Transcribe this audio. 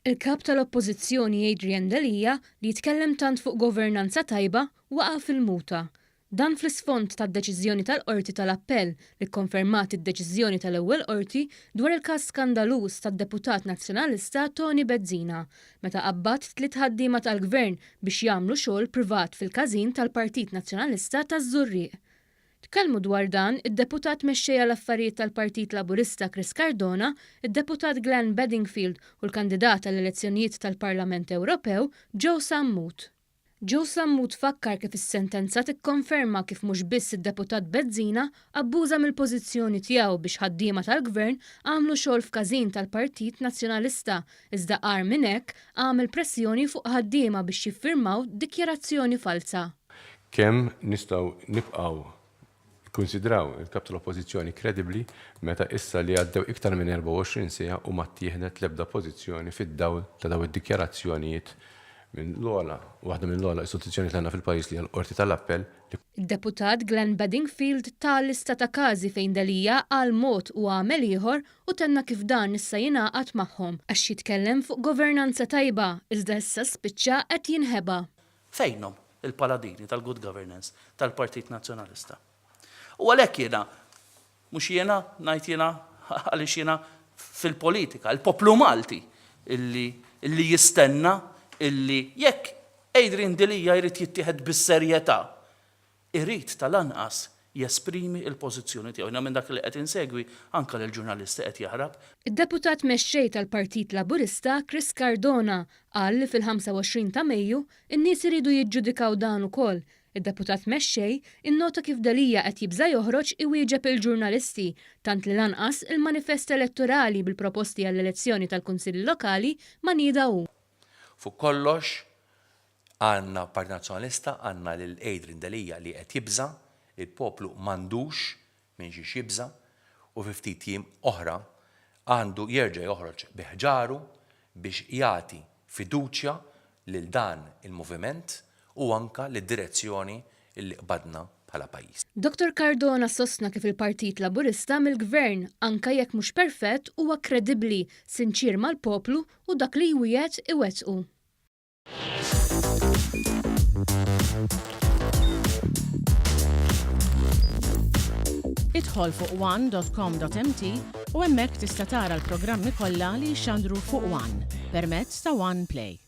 Il-kap tal-Oppożizzjoni Adrian Delia li jitkellem tant fuq governanza tajba waqa' fil-muta. Dan fl-isfond tad-deċiżjoni tal-Qorti tal-Appell li kkonfermat id-deċiżjoni tal-ewwel qorti dwar il-każ skandaluż tad-Deputat Nazzjonalista Toni Bezzina meta qabad 3 ħaddiema tal-Gvern biex jagħmlu xogħol privat fil-każin tal-Partit Nazzjonalista taż-Żurrieq. Tkellmu dwar dan id-deputat mexxejja l-affarijiet tal-Partit Laburista Cardona, id-deputat Glenn Bedingfield u l-kandidat għall-elezzjonijiet tal-Parlament Ewropew Joe Sammut. Joe Sammut fakkar kif is-sentenza tikkonferma kif mhux biss id-deputat Bezzina abbuża mill-pożizzjoni tiegħu biex ħaddiema tal-Gvern għamlu xogħol f'każin tal-Partit Nazzjonalista, iżda qar minn hekk għamel pressjoni fuq ħaddiema biex jiffirmaw dikjarazzjoni falsa. Kemm nistgħu nibqgħu konsidraw il-kap tal-Oppożizzjoni kredibbli meta issa li għaddew iktar minn 24 sija u ma ttieħdet l-ebda pożizzjoni fid-dawl ta' daw id-dikjarazzjonijiet minn waħda minn l-ogħla istituzzjoni tagħna fil-pajjiż li l-Qorti tal-Appell. Id-deputat Glenn Bedingfield tal-lista ta' każi fejn Delia għal mod u għamel ieħor u tenna kif dan issa jingħaqad magħhom għax jitkellem fuq governanza tajba iżda issa spiċċa qed jinħeba. Fejnhom il-paladini tal-good governance tal-Partit Nazzjonalista. U għalhekk jiena, mhux jiena ngħid jiena għaliex jiena fil-politika, il-poplu Malti illi jistenna illi jekk Adrian Delia jrid jittieħed bis-serjetà, irid tal-anqas jesprimi l-pożizzjoni tiegħu. Minn dak li qed insegwi anke lill-ġurnalisti qed jaħrab. Id-deputat mexxej tal-Partit Laburista Cardona qal li fil-25 ta' Mejju in-nies iridu jiġġudikaw dan ukoll. Id-deputat mexxej innota kif Delia qed jibża joħroġ iwieġeb il-ġurnalisti tant li lanqas il-manifest elettorali bil-proposti għall-elezzjoni tal-Kunsilli Lokali ma niedaw. Fuq kollox għandna Partit Nazzjonalista għandna lil Adrian Delia li qed jibża, il-poplu m'għandux minn xi jibża u fi ftit jiem oħra għandu jerġa' joħroġ biħġaru biex jagħti fiduċja lil dan il-moviment u anka lid-direzzjoni li qbadna bħala pajjiż. Dr. Cardona sostna kif il-Partit Laburista mill-Gvern anka jekk mhux perfett huwa kredibbli, sinċir mal-poplu u dak li jwiegħed iwettqu. Idħol fuq one.com.mt u hemmhekk tista' tara l-programmi kollha li jxandru fuq One permezz ta' One Play.